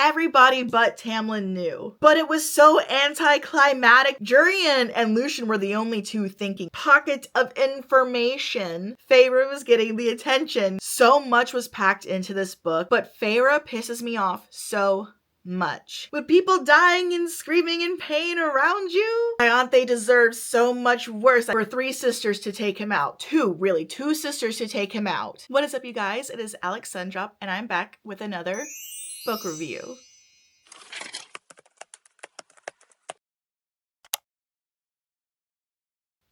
everybody but Tamlin knew. But it was so anticlimactic. Jurian and Lucien were the only two thinking. Pockets of information. Feyre was getting the attention. So much was packed into this book, but Feyre pisses me off so much. With people dying and screaming in pain around you? Ianthe deserves so much worse for 3 sisters to take him out. 2 sisters to take him out. What is up, you guys? It is Alex Sundrop, and I'm back with another book review.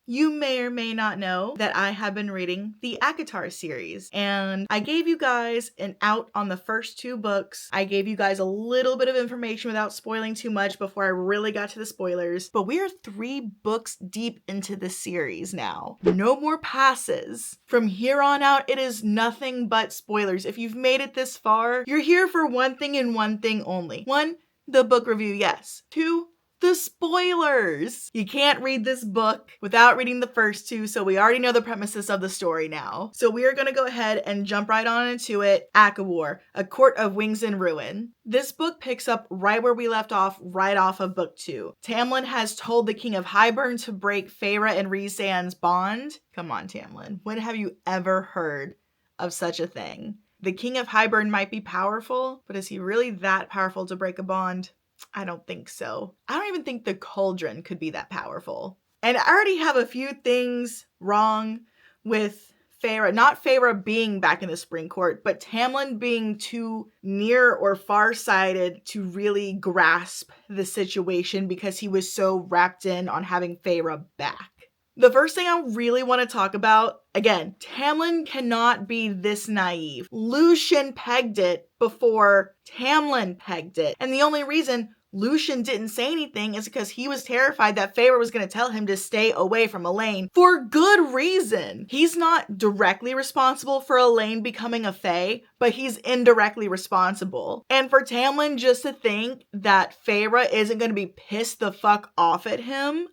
You may or may not know that I have been reading the A.C.O.W.A.R series, and I gave you guys an out on the first 2 books. I gave you guys a little bit of information without spoiling too much before I really got to the spoilers, but we are 3 books deep into the series now. No more passes. From here on out, it is nothing but spoilers. If you've made it this far, you're here for one thing and one thing only. 1, the book review, yes. 2, the spoilers. You can't read this book without reading the first 2, so we already know the premises of the story now. So we are going to go ahead and jump right on into it. A.C.O.W.A.R, A Court of Wings and Ruin. This book picks up right where we left off, right off of book 2. Tamlin has told the King of Hybern to break Feyre and Rhysand's bond. Come on, Tamlin. When have you ever heard of such a thing? The King of Hybern might be powerful, but is he really that powerful to break a bond? I don't think so. I don't even think the Cauldron could be that powerful. And I already have a few things wrong with Feyre. Not Feyre being back in the Spring Court, but Tamlin being too near or far-sighted to really grasp the situation because he was so wrapped in on having Feyre back. The first thing I really want to talk about, again, Tamlin cannot be this naive. Lucien pegged it before Tamlin pegged it. And the only reason Lucien didn't say anything is because he was terrified that Feyre was going to tell him to stay away from Elain for good reason. He's not directly responsible for Elain becoming a Fae, but he's indirectly responsible. And for Tamlin just to think that Feyre isn't going to be pissed the fuck off at him,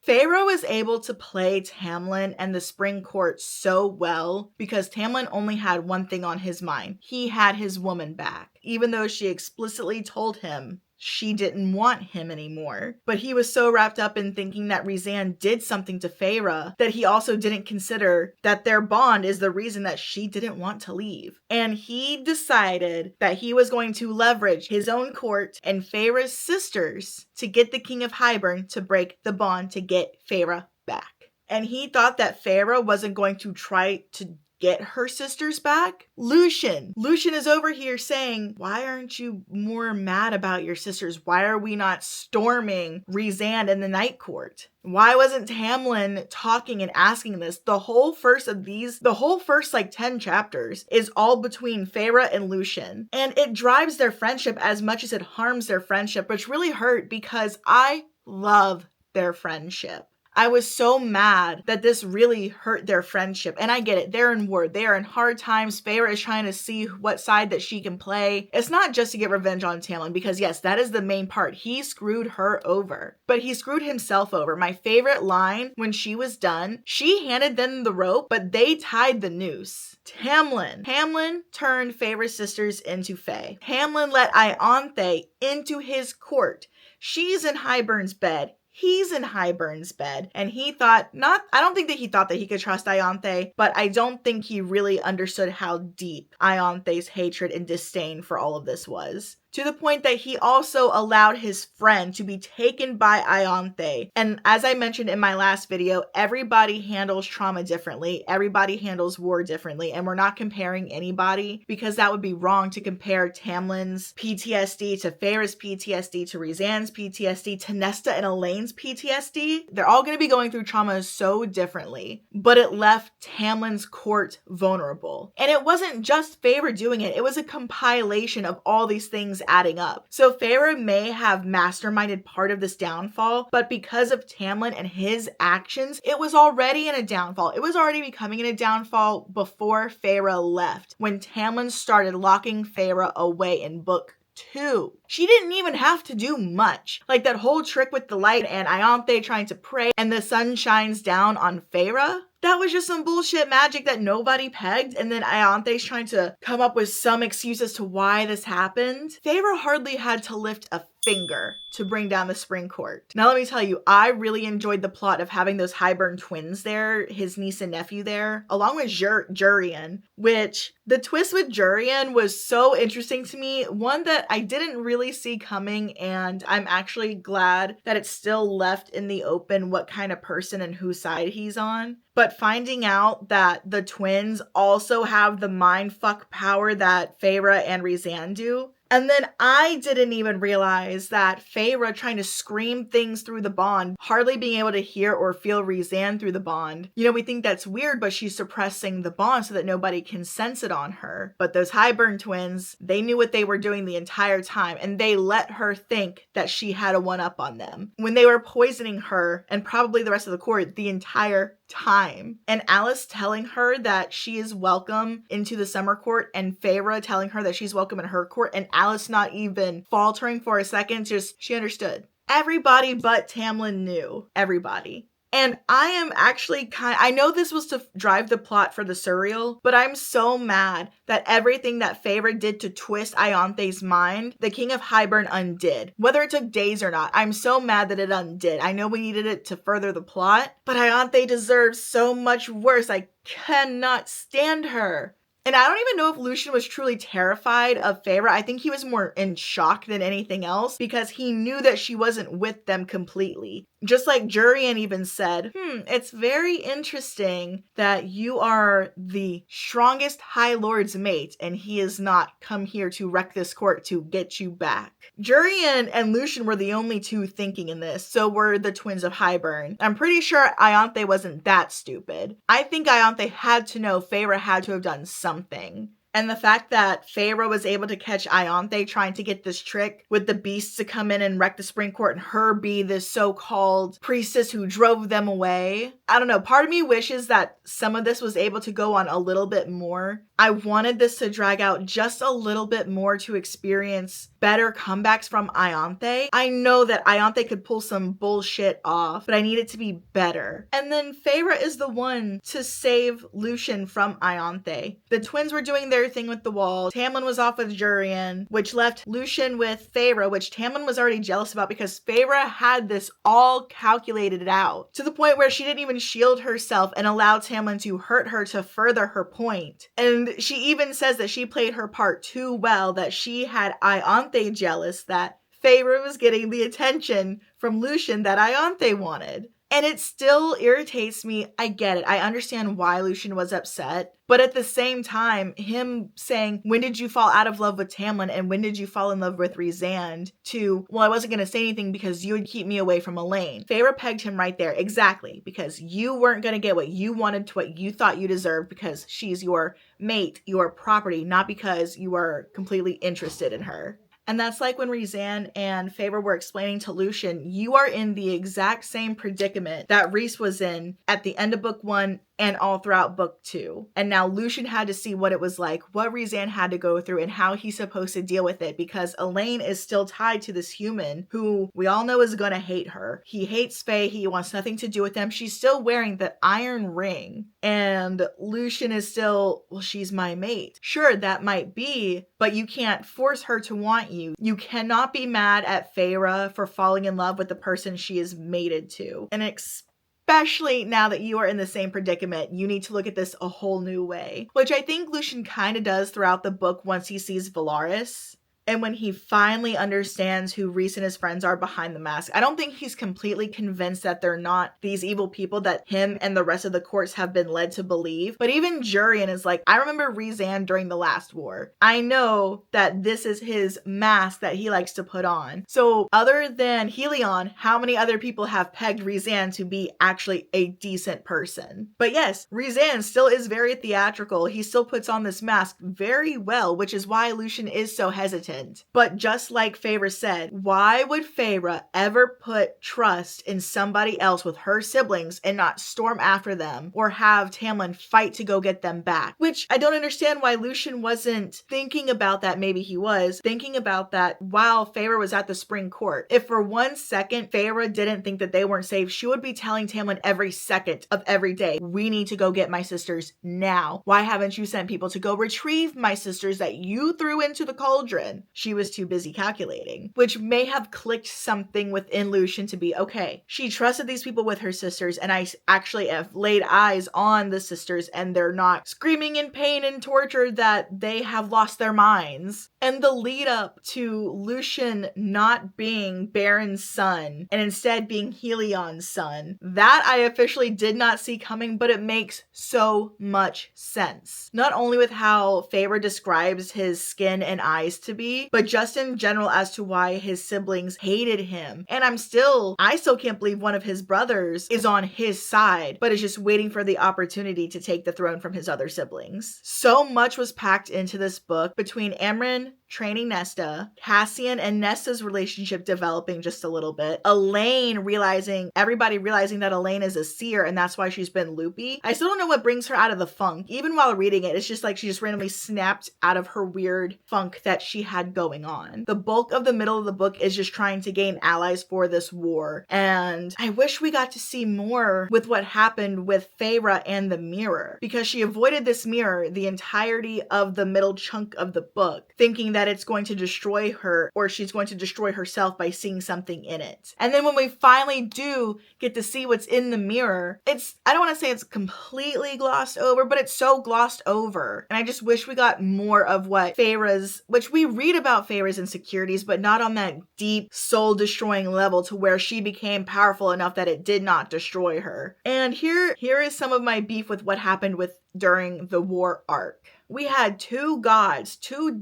Feyre was able to play Tamlin and the Spring Court so well because Tamlin only had one thing on his mind. He had his woman back, even though she explicitly told him she didn't want him anymore. But he was so wrapped up in thinking that Rhysand did something to Feyre that he also didn't consider that their bond is the reason that she didn't want to leave. And he decided that he was going to leverage his own court and Feyre's sisters to get the King of Hybern to break the bond to get Feyre back. And he thought that Feyre wasn't going to try to get her sisters back. Lucien is over here saying, why aren't you more mad about your sisters? Why are we not storming Rhysand in the Night Court? Why wasn't Tamlin talking and asking this? The whole first 10 chapters is all between Feyre and Lucien. And it drives their friendship as much as it harms their friendship, which really hurt because I love their friendship. I was so mad that this really hurt their friendship. And I get it. They're in war. They are in hard times. Feyre is trying to see what side that she can play. It's not just to get revenge on Tamlin because yes, that is the main part. He screwed her over, but he screwed himself over. My favorite line when she was done, she handed them the rope, but they tied the noose. Tamlin turned Feyre's sisters into Fae. Tamlin let Ianthe into his court. She's in Hybern's bed. He's in Hybern's bed, and he thought I don't think that he thought that he could trust Ianthe, but I don't think he really understood how deep Ianthe's hatred and disdain for all of this was. To the point that he also allowed his friend to be taken by Ianthe. And as I mentioned in my last video, everybody handles trauma differently. Everybody handles war differently. And we're not comparing anybody because that would be wrong to compare Tamlin's PTSD to Feyre's PTSD to Rhysand's PTSD to Nesta and Elain's PTSD. They're all going to be going through trauma so differently. But it left Tamlin's court vulnerable. And it wasn't just Feyre doing it. It was a compilation of all these things adding up. So Feyre may have masterminded part of this downfall, but because of Tamlin and his actions, it was already in a downfall. It was already becoming in a downfall before Feyre left, when Tamlin started locking Feyre away in book 2. She didn't even have to do much. Like that whole trick with the light and Ianthe trying to pray and the sun shines down on Feyre. that was just some bullshit magic that nobody pegged, and then Ianthe's trying to come up with some excuse as to why this happened. Feyre hardly had to lift a finger to bring down the Spring Court. Now let me tell you, I really enjoyed the plot of having those Hybern twins there, his niece and nephew there, along with Jurian, which the twist with Jurian was so interesting to me, one that I didn't really see coming, and I'm actually glad that it's still left in the open what kind of person and whose side he's on. But finding out that the twins also have the mindfuck power that Feyre and Rhysand do. And then I didn't even realize that Feyre trying to scream things through the bond, hardly being able to hear or feel Rhysand through the bond. You know, we think that's weird, but she's suppressing the bond so that nobody can sense it on her. But those Hybern twins, they knew what they were doing the entire time, and they let her think that she had a one-up on them when they were poisoning her and probably the rest of the court the entire time. And Alice telling her that she is welcome into the summer court, and Feyre telling her that she's welcome in her court, and Alice not even faltering for a second, just she understood. Everybody but Tamlin knew. Everybody. And I am actually I know this was to drive the plot for the Surreal, but I'm so mad that everything that Feyre did to twist Ianthe's mind, the King of Hybern undid. Whether it took days or not, I'm so mad that it undid. I know we needed it to further the plot, but Ianthe deserves so much worse. I cannot stand her. And I don't even know if Lucien was truly terrified of Feyre. I think he was more in shock than anything else because he knew that she wasn't with them completely. Just like Jurian even said, it's very interesting that you are the strongest High Lord's mate and he has not come here to wreck this court to get you back. Jurian and Lucien were the only two thinking in this, so were the twins of Hybern. I'm pretty sure Ianthe wasn't that stupid. I think Ianthe had to know Feyre had to have done something. And the fact that Feyre was able to catch Ianthe trying to get this trick with the beasts to come in and wreck the Spring Court and her be this so-called priestess who drove them away. I don't know, part of me wishes that some of this was able to go on a little bit more. I wanted this to drag out just a little bit more to experience better comebacks from Ianthe. I know that Ianthe could pull some bullshit off, but I need it to be better. And then Feyre is the one to save Lucien from Ianthe. The twins were doing their thing with the wall. Tamlin was off with Jurian, which left Lucien with Feyre, which Tamlin was already jealous about because Feyre had this all calculated out to the point where she didn't even shield herself and allowed Tamlin to hurt her to further her point. And she even says that she played her part too well, that she had Ianthe jealous that Feyre was getting the attention from Lucien that Ianthe wanted. And it still irritates me. I get it. I understand why Lucien was upset. But at the same time, him saying, when did you fall out of love with Tamlin and when did you fall in love with Rhysand? To, well, I wasn't going to say anything because you would keep me away from Elaine. Feyre pegged him right there. Exactly. Because you weren't going to get what you wanted to what you thought you deserved because she's your mate, your property, not because you were completely interested in her. And that's like when Rhysand and Feyre were explaining to Lucien, you are in the exact same predicament that Rhys was in at the end of book 1 and all throughout book 2. And now Lucien had to see what it was like, what Rhysand had to go through, and how he's supposed to deal with it, because Elaine is still tied to this human who we all know is going to hate her. He hates Faye. He wants nothing to do with them. She's still wearing the iron ring. And Lucien is still, well, she's my mate. Sure, that might be, but you can't force her to want you. You cannot be mad at Feyre for falling in love with the person she is mated to. And especially now that you are in the same predicament, you need to look at this a whole new way. Which I think Lucien kind of does throughout the book once he sees Velaris. And when he finally understands who Rhys and his friends are behind the mask. I don't think he's completely convinced that they're not these evil people that him and the rest of the courts have been led to believe. But even Jurian is like, I remember Rhysand during the last war. I know that this is his mask that he likes to put on. So other than Helion, how many other people have pegged Rhysand to be actually a decent person? But yes, Rhysand still is very theatrical. He still puts on this mask very well, which is why Lucien is so hesitant. hesitant. But just like Feyre said, why would Feyre ever put trust in somebody else with her siblings and not storm after them or have Tamlin fight to go get them back? Which I don't understand why Lucien wasn't thinking about that. Maybe he was thinking about that while Feyre was at the Spring Court. If for 1 second Feyre didn't think that they weren't safe, she would be telling Tamlin every second of every day, we need to go get my sisters now. Why haven't you sent people to go retrieve my sisters that you threw into the cauldron? She was too busy calculating, which may have clicked something within Lucien to be, okay, she trusted these people with her sisters, and I actually have laid eyes on the sisters and they're not screaming in pain and torture that they have lost their minds. And the lead up to Lucien not being Baron's son and instead being Helion's son, that I officially did not see coming, but it makes so much sense. Not only with how Feyre describes his skin and eyes to be, but just in general as to why his siblings hated him. And I still can't believe one of his brothers is on his side, but is just waiting for the opportunity to take the throne from his other siblings. So much was packed into this book between Amren training Nesta, Cassian and Nesta's relationship developing just a little bit, everybody realizing that Elaine is a seer and that's why she's been loopy. I still don't know what brings her out of the funk. Even while reading it, it's just like she just randomly snapped out of her weird funk that she had going on. The bulk of the middle of the book is just trying to gain allies for this war, and I wish we got to see more with what happened with Feyre and the mirror, because she avoided this mirror the entirety of the middle chunk of the book, thinking that it's going to destroy her or she's going to destroy herself by seeing something in it. And then when we finally do get to see what's in the mirror, I don't want to say it's completely glossed over, but it's so glossed over. And I just wish we got more of which we read about Feyre's insecurities, but not on that deep soul destroying level to where she became powerful enough that it did not destroy her. And here is some of my beef with what happened during the war arc. We had two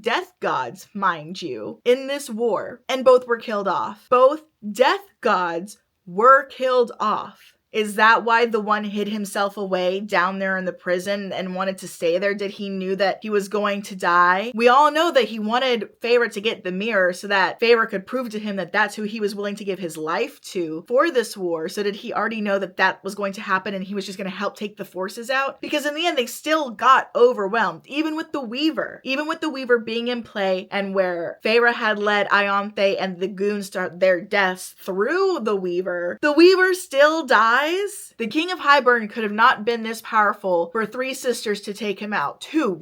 death gods, mind you, in this war, and both were killed off. Both death gods were killed off. Is that why the one hid himself away down there in the prison and wanted to stay there? Did he knew that he was going to die? We all know that he wanted Feyre to get the mirror so that Feyre could prove to him that that's who he was willing to give his life to for this war. So did he already know that that was going to happen and he was just going to help take the forces out? Because in the end, they still got overwhelmed, even with the Weaver. Even with the Weaver being in play and where Feyre had led Ianthe and the goons start their deaths through the Weaver still died. The King of Highburn could have not been this powerful for 3 sisters to take him out. 2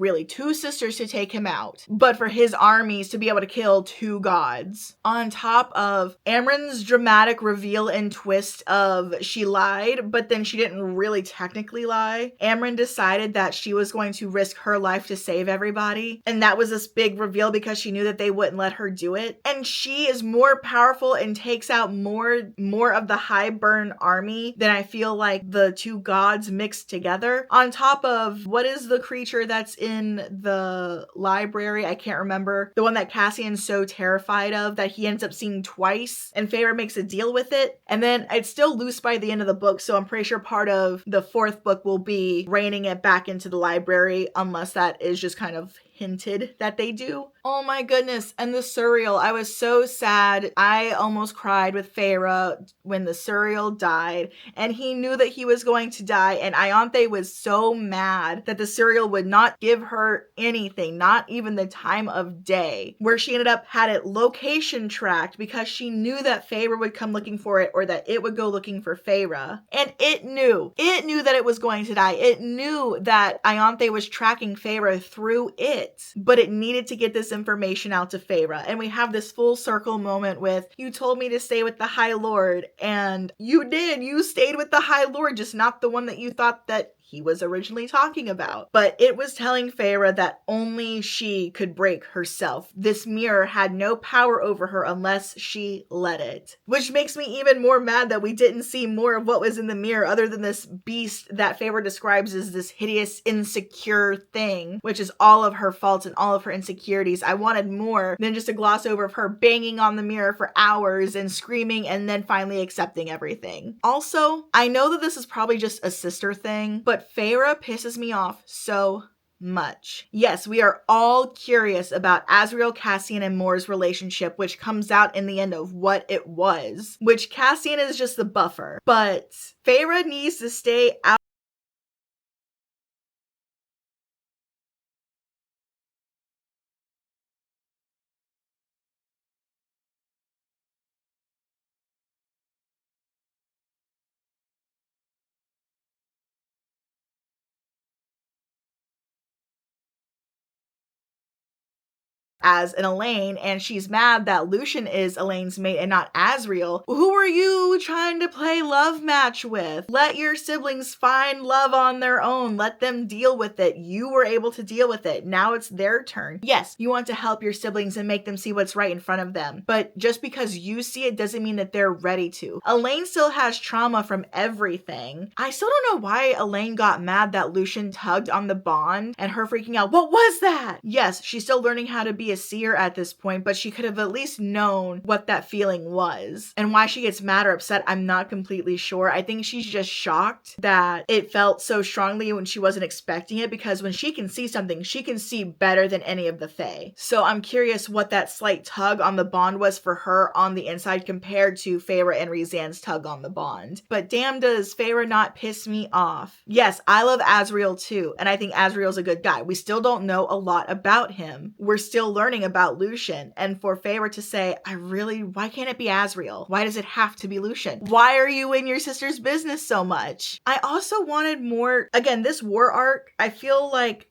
sisters to take him out. But for his armies to be able to kill 2 gods. On top of Amren's dramatic reveal and twist of she lied, but then she didn't really technically lie. Amren decided that she was going to risk her life to save everybody. And that was this big reveal because she knew that they wouldn't let her do it. And she is more powerful and takes out more of the Highburn army than I feel like the 2 gods mixed together. On top of, what is the creature that's in the library? I can't remember. The one that Cassian's so terrified of that he ends up seeing twice, and Feyre makes a deal with it. And then it's still loose by the end of the book, so I'm pretty sure part of the 4th book will be reining it back into the library, unless that is just kind of hinted that they do. Oh my goodness. And the Suriel. I was so sad. I almost cried with Feyre when the Suriel died, and he knew that he was going to die, and Ianthe was so mad that the Suriel would not give her anything, not even the time of day, where she ended up had it location tracked because she knew that Feyre would come looking for it, or that it would go looking for Feyre. And it knew that it was going to die. It knew that Ianthe was tracking Feyre through it, but it needed to get this information out to Feyre. And we have this full circle moment with, you told me to stay with the High Lord, and you did. You stayed with the High Lord, just not the one that you thought that he was originally talking about. But it was telling Feyre that only she could break herself. This mirror had no power over her unless she let it. Which makes me even more mad that we didn't see more of what was in the mirror other than this beast that Feyre describes as this hideous, insecure thing, which is all of her faults and all of her insecurities. I wanted more than just a gloss over of her banging on the mirror for hours and screaming and then finally accepting everything. Also, I know that this is probably just a sister thing, but Feyre pisses me off so much. Yes, we are all curious about Azriel, Cassian, and Moore's relationship, which comes out in the end of what it was, which Cassian is just the buffer. But Feyre needs to stay out as an Elaine, and she's mad that Lucien is Elaine's mate and not Azriel. Who are you trying to play love match with? Let your siblings find love on their own. Let them deal with it. You were able to deal with it. Now it's their turn. Yes, you want to help your siblings and make them see what's right in front of them, but just because you see it doesn't mean that they're ready to. Elaine still has trauma from everything. I still don't know why Elaine got mad that Lucien tugged on the bond and her freaking out. What was that? Yes, she's still learning how to be a seer at this point, but she could have at least known what that feeling was. And why she gets mad or upset, I'm not completely sure. I think she's just shocked that it felt so strongly when she wasn't expecting it, because when she can see something, she can see better than any of the Fae. So I'm curious what that slight tug on the bond was for her on the inside compared to Feyre and Rhysand's tug on the bond. But damn, does Feyre not piss me off. Yes, I love Azriel too, and I think Azriel's a good guy. We still don't know a lot about him. We're still learning about Lucien, and for Feyre to say, why can't it be Azriel? Why does it have to be Lucien? Why are you in your sister's business so much? I also wanted more, again, this war arc, I feel like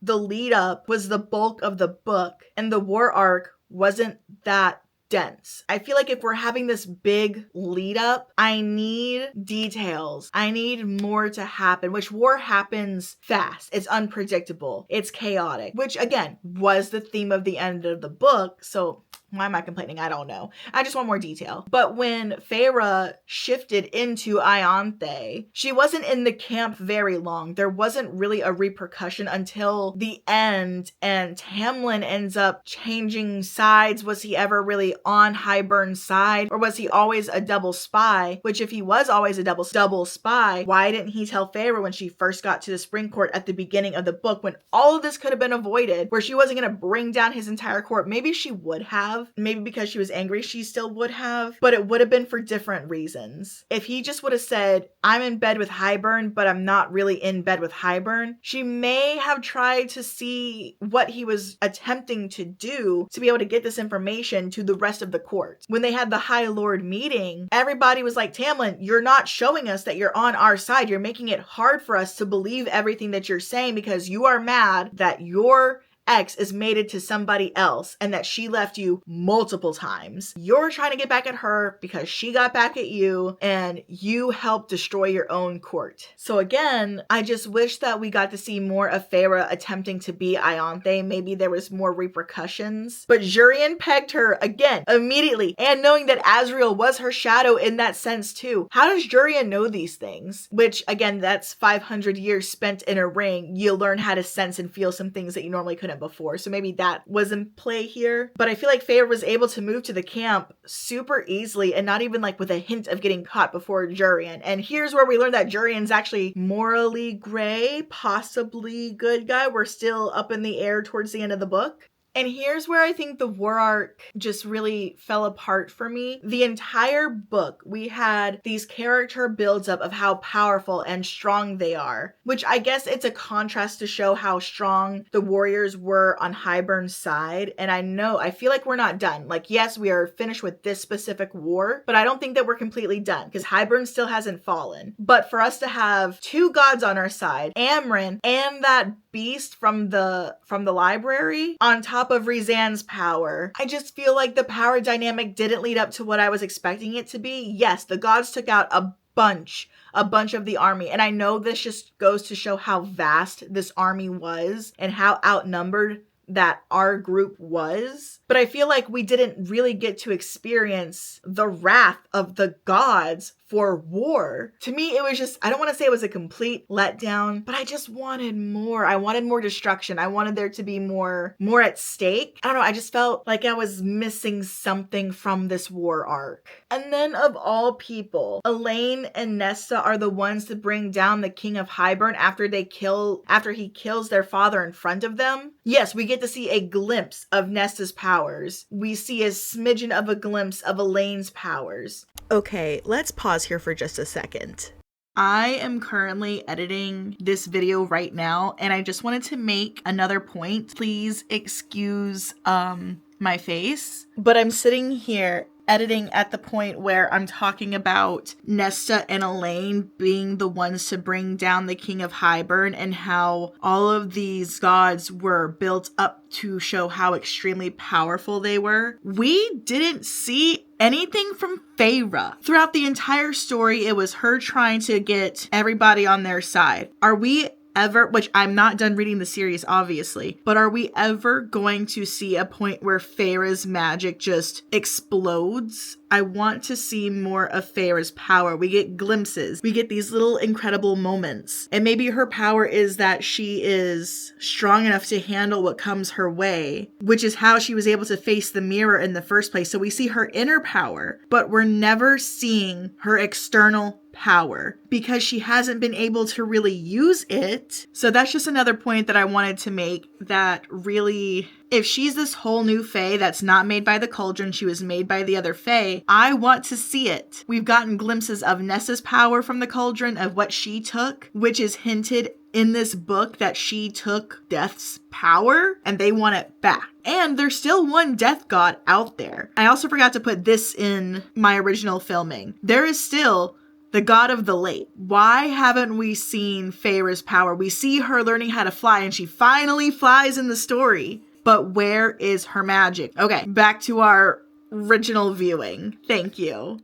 the lead up was the bulk of the book, and the war arc wasn't that dense. I feel like if we're having this big lead up, I need details. I need more to happen, which war happens fast. It's unpredictable. It's chaotic, which again was the theme of the end of the book. So why am I complaining? I don't know. I just want more detail. But when Feyre shifted into Ianthe, she wasn't in the camp very long. There wasn't really a repercussion until the end, and Tamlin ends up changing sides. Was he ever really on Hybern's side, or was he always a double spy? Which, if he was always a double spy, why didn't he tell Feyre when she first got to the Spring Court at the beginning of the book, when all of this could have been avoided, where she wasn't going to bring down his entire court? Maybe she would have. Maybe because she was angry, she still would have, but it would have been for different reasons. If he just would have said, I'm in bed with Hybern, but I'm not really in bed with Hybern, she may have tried to see what he was attempting to do to be able to get this information to the rest of the court. When they had the High Lord meeting, everybody was like, Tamlin, you're not showing us that you're on our side. You're making it hard for us to believe everything that you're saying because you are mad that your ex is mated to somebody else and that she left you multiple times. You're trying to get back at her because she got back at you, and you helped destroy your own court. So again, I just wish that we got to see more of Feyre attempting to be Ianthe. Maybe there was more repercussions. But Jurian pegged her again immediately, and knowing that Azriel was her shadow in that sense too. How does Jurian know these things? Which again, that's 500 years spent in a ring. You learn how to sense and feel some things that you normally couldn't before, so maybe that was in play here. But I feel like Feyre was able to move to the camp super easily, and not even like with a hint of getting caught before Jurian. And here's where we learn that Jurian's actually morally gray, possibly good guy. We're still up in the air towards the end of the book. And here's where I think the war arc just really fell apart for me. The entire book, we had these character builds up of how powerful and strong they are, which I guess it's a contrast to show how strong the warriors were on Hybern's side. And I feel like we're not done. Like, yes, we are finished with this specific war, but I don't think that we're completely done because Hybern still hasn't fallen. But for us to have two gods on our side, Amren and that beast from the library on top of Rhysand's power, I just feel like the power dynamic didn't lead up to what I was expecting it to be. Yes, the gods took out a bunch of the army, and I know this just goes to show how vast this army was and how outnumbered that our group was. But I feel like we didn't really get to experience the wrath of the gods for war. To me, it was just, I don't want to say it was a complete letdown, but I just wanted more. I wanted more destruction. I wanted there to be more at stake. I don't know, I just felt like I was missing something from this war arc. And then of all people, Elaine and Nesta are the ones to bring down the King of Hybern after he kills their father in front of them. Yes, we get to see a glimpse of Nesta's powers. We see a smidgen of a glimpse of Elaine's powers. Okay, let's pause here for just a second. I am currently editing this video right now, and I just wanted to make another point. Please excuse my face, but I'm sitting here editing at the point where I'm talking about Nesta and Elaine being the ones to bring down the King of Hybern, and how all of these gods were built up to show how extremely powerful they were. We didn't see anything from Feyre. Throughout the entire story, it was her trying to get everybody on their side. Are we ever, which I'm not done reading the series obviously, but are we ever going to see a point where Feyre's magic just explodes? I want to see more of Feyre's power. We get glimpses. We get these little incredible moments. And maybe her power is that she is strong enough to handle what comes her way, which is how she was able to face the mirror in the first place. So we see her inner power, but we're never seeing her external power because she hasn't been able to really use it. So that's just another point that I wanted to make, that really, if she's this whole new Fae that's not made by the Cauldron, she was made by the other Fae, I want to see it. We've gotten glimpses of Nessa's power from the Cauldron, of what she took, which is hinted in this book that she took Death's power and they want it back. And there's still one death god out there. I also forgot to put this in my original filming. There is still the god of the lake. Why haven't we seen Feyre's power? We see her learning how to fly, and she finally flies in the story. But where is her magic? Okay, back to our original viewing. Thank you.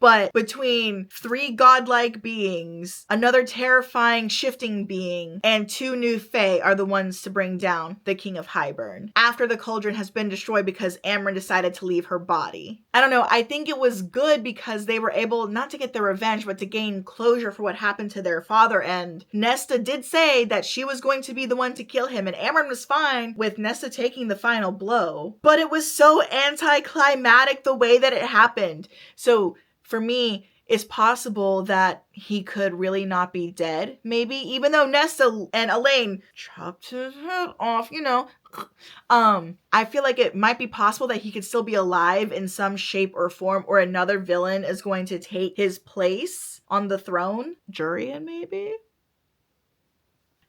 But between 3 godlike beings, another terrifying shifting being, and 2 new Fae are the ones to bring down the King of Hybern after the Cauldron has been destroyed because Amren decided to leave her body. I don't know, I think it was good because they were able not to get their revenge, but to gain closure for what happened to their father. And Nesta did say that she was going to be the one to kill him, and Amren was fine with Nesta taking the final blow. But it was so anticlimactic the way that it happened. So for me, it's possible that he could really not be dead, maybe, even though Nesta and Elaine chopped his head off, you know. I feel like it might be possible that he could still be alive in some shape or form, or another villain is going to take his place on the throne. Jurian, maybe?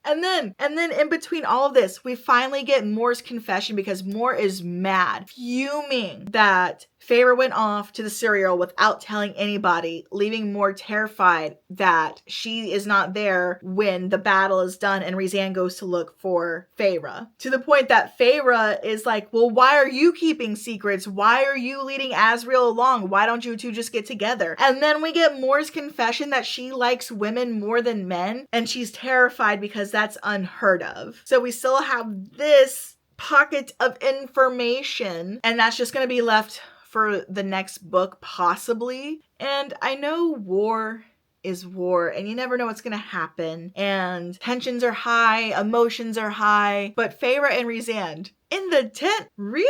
And then in between all of this, we finally get Moor's confession because Moor is mad, fuming that Feyre went off to the cereal without telling anybody, leaving Moor terrified that she is not there when the battle is done and Rhysand goes to look for Feyre. To the point that Feyre is like, well, why are you keeping secrets? Why are you leading Asriel along? Why don't you two just get together? And then we get Moor's confession that she likes women more than men, and she's terrified because that's unheard of. So we still have this pocket of information, and that's just going to be left for the next book, possibly. And I know war is war, and you never know what's gonna happen, and tensions are high, emotions are high, but Feyre and Rhysand in the tent, really?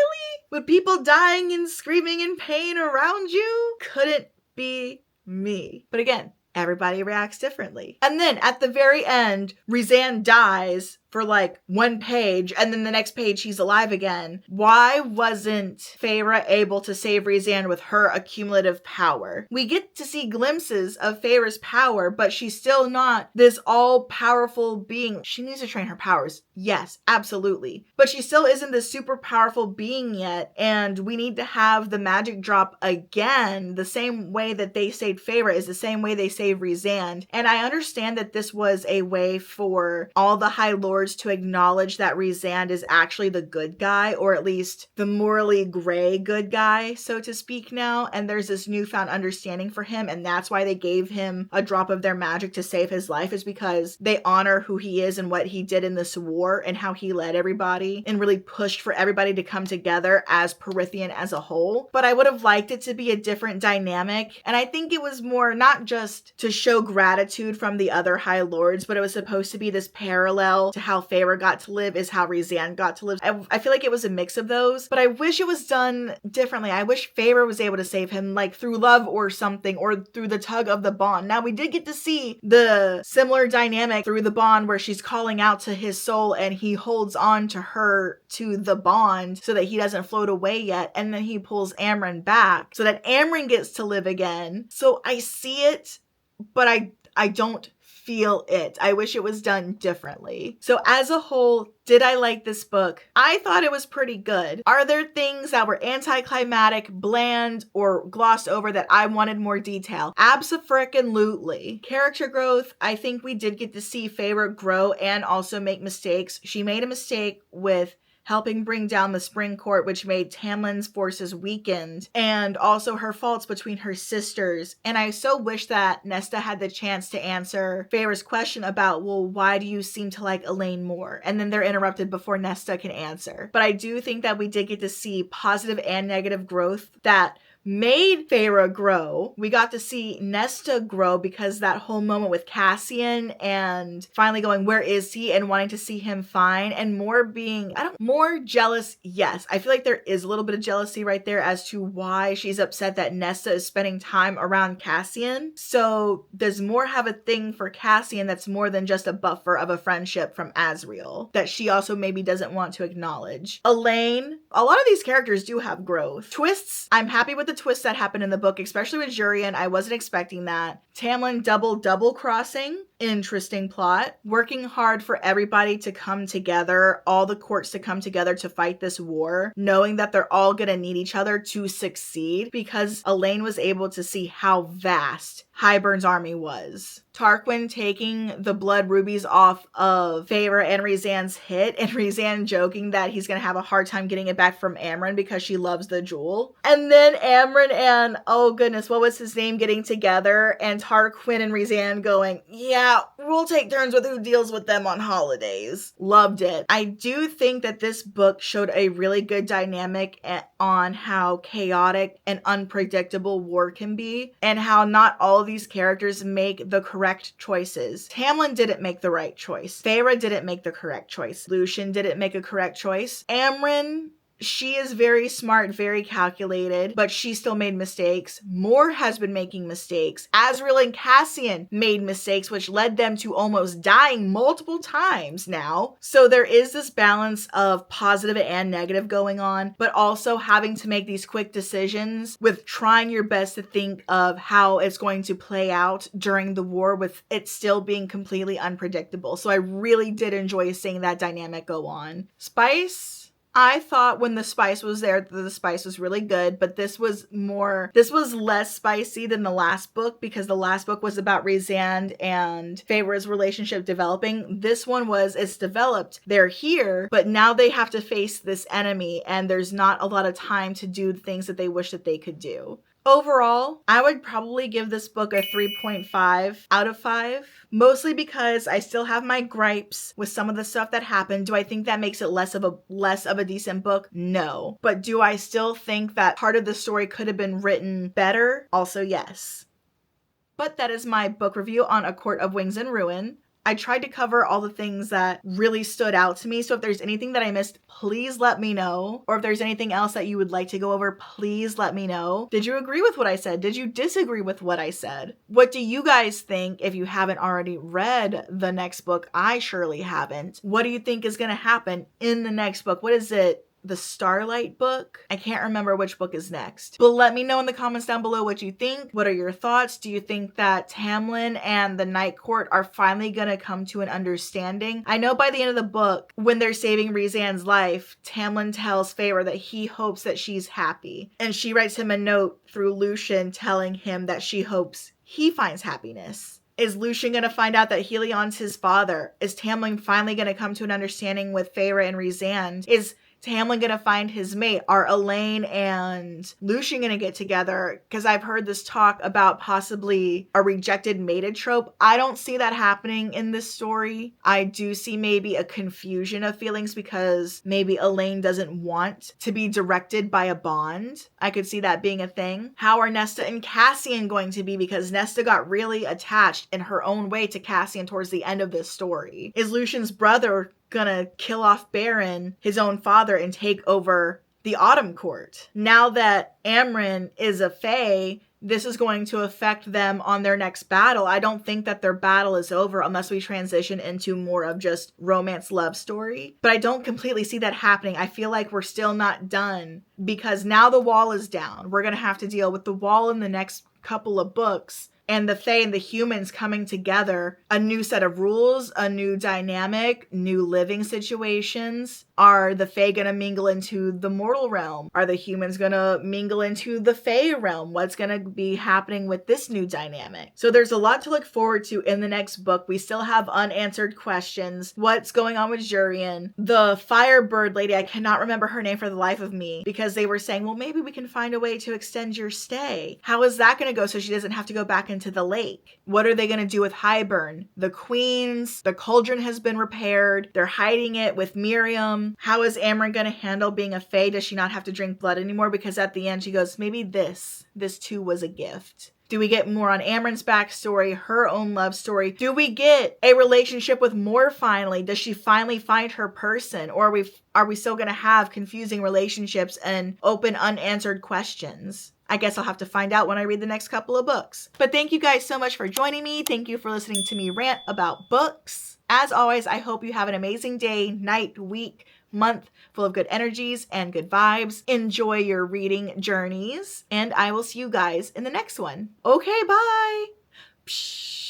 With people dying and screaming in pain around you? Couldn't be me. But again, everybody reacts differently. And then at the very end, Rhysand dies for like 1 page, and then the next page he's alive again. Why wasn't Feyre able to save Rhysand with her accumulative power? We get to see glimpses of Feyre's power, but she's still not this all-powerful being. She needs to train her powers. Yes, absolutely. But she still isn't this super powerful being yet, and we need to have the magic drop again. The same way that they saved Feyre is the same way they saved Rhysand. And I understand that this was a way for all the High Lords Lords to acknowledge that Rhysand is actually the good guy, or at least the morally gray good guy, so to speak now. And there's this newfound understanding for him, and that's why they gave him a drop of their magic to save his life, is because they honor who he is and what he did in this war and how he led everybody and really pushed for everybody to come together as Prythian as a whole. But I would have liked it to be a different dynamic, and I think it was more not just to show gratitude from the other High Lords, but it was supposed to be this parallel to how Feyre got to live is how Rhysand got to live. I feel like it was a mix of those, but I wish it was done differently. I wish Feyre was able to save him, like through love or something, or through the tug of the bond. Now, we did get to see the similar dynamic through the bond where she's calling out to his soul and he holds on to her to the bond so that he doesn't float away yet, and then he pulls Amren back so that Amren gets to live again. So I see it, but I don't feel it. I wish it was done differently. So as a whole, did I like this book? I thought it was pretty good. Are there things that were anticlimactic, bland, or glossed over that I wanted more detail? Abso-frickin-lutely. Character growth, I think we did get to see Feyre grow and also make mistakes. She made a mistake with helping bring down the Spring Court, which made Tamlin's forces weakened, and also her faults between her sisters. And I so wish that Nesta had the chance to answer Feyre's question about, well, why do you seem to like Elaine more? And then they're interrupted before Nesta can answer. But I do think that we did get to see positive and negative growth that made Feyre grow. We got to see Nesta grow because that whole moment with Cassian and finally going, where is he? And wanting to see him fine, and more being, more jealous. Yes, I feel like there is a little bit of jealousy right there as to why she's upset that Nesta is spending time around Cassian. So does Mor have a thing for Cassian that's more than just a buffer of a friendship from Asriel that she also maybe doesn't want to acknowledge? Elaine, a lot of these characters do have growth. Twists, I'm happy with the twists that happened in the book, especially with Jurian. I wasn't expecting that. Tamlin double crossing, interesting plot. Working hard for everybody to come together, all the courts to come together to fight this war, knowing that they're all gonna need each other to succeed, because Elaine was able to see how vast Hybern's army was. Tarquin taking the blood rubies off of Feyre and Rhysand's hit, and Rhysand joking that he's gonna have a hard time getting it back from Amren because she loves the jewel. And then Amren and, oh goodness, what was his name, getting together, and Tarquin and Rhysand going, yeah, we'll take turns with who deals with them on holidays. Loved it. I do think that this book showed a really good dynamic on how chaotic and unpredictable war can be, and how not all of these characters make the correct choices. Tamlin didn't make the right choice. Feyre didn't make the correct choice. Lucien didn't make a correct choice. Amren, she is very smart, very calculated, but she still made mistakes. Mor has been making mistakes. Asriel and Cassian made mistakes, which led them to almost dying multiple times now. So there is this balance of positive and negative going on, but also having to make these quick decisions with trying your best to think of how it's going to play out during the war, with it still being completely unpredictable. So I really did enjoy seeing that dynamic go on. Spice, I thought when the spice was there, the spice was really good, but this was less spicy than the last book, because the last book was about Rhysand and Feyre's relationship developing. This one was, it's developed, they're here, but now they have to face this enemy, and there's not a lot of time to do the things that they wish that they could do. Overall, I would probably give this book a 3.5 out of 5, mostly because I still have my gripes with some of the stuff that happened. Do I think that makes it less of a decent book? No. But do I still think that part of the story could have been written better? Also, yes. But that is my book review on A Court of Wings and Ruin. I tried to cover all the things that really stood out to me. So if there's anything that I missed, please let me know. Or if there's anything else that you would like to go over, please let me know. Did you agree with what I said? Did you disagree with what I said? What do you guys think if you haven't already read the next book? I surely haven't. What do you think is going to happen in the next book? What is it? The Starlight book? I can't remember which book is next. But let me know in the comments down below what you think. What are your thoughts? Do you think that Tamlin and the Night Court are finally gonna come to an understanding? I know by the end of the book, when they're saving Rhysand's life, Tamlin tells Feyre that he hopes that she's happy. And she writes him a note through Lucien telling him that she hopes he finds happiness. Is Lucian going to find out that Helion's his father? Is Tamlin finally going to come to an understanding with Feyre and Rhysand? Is Tamlin going to find his mate? Are Elaine and Lucian going to get together? Because I've heard this talk about possibly a rejected mated trope. I don't see that happening in this story. I do see maybe a confusion of feelings because maybe Elaine doesn't want to be directed by a bond. I could see that being a thing. How are Nesta and Cassian going to be? Because Nesta got really attached in her own way to Cassian towards the end of this story. Is Lucian's brother gonna kill off Baron, his own father, and take over the Autumn Court? Now that Amren is a Fae, this is going to affect them on their next battle. I don't think that their battle is over unless we transition into more of just romance love story. But I don't completely see that happening. I feel like we're still not done because now the wall is down. We're gonna have to deal with the wall in the next couple of books. And the Fae and the humans coming together, a new set of rules, a new dynamic, new living situations. Are the Fae gonna mingle into the mortal realm? Are the humans gonna mingle into the Fae realm? What's gonna be happening with this new dynamic? So there's a lot to look forward to in the next book. We still have unanswered questions. What's going on with Jurian? The Firebird lady, I cannot remember her name for the life of me because they were saying, well, maybe we can find a way to extend your stay. How is that gonna go so she doesn't have to go back into the lake? What are they gonna do with Hybern? The queens, the cauldron has been repaired. They're hiding it with Miriam. How is Amren going to handle being a Fae? Does she not have to drink blood anymore? Because at the end she goes, maybe this too was a gift. Do we get more on Amren's backstory, her own love story? Do we get a relationship with Mor finally? Does she finally find her person? Or are we still going to have confusing relationships and open unanswered questions? I guess I'll have to find out when I read the next couple of books. But thank you guys so much for joining me. Thank you for listening to me rant about books. As always, I hope you have an amazing day, night, week, month full of good energies and good vibes. Enjoy your reading journeys, and I will see you guys in the next one. Okay, bye. Psh.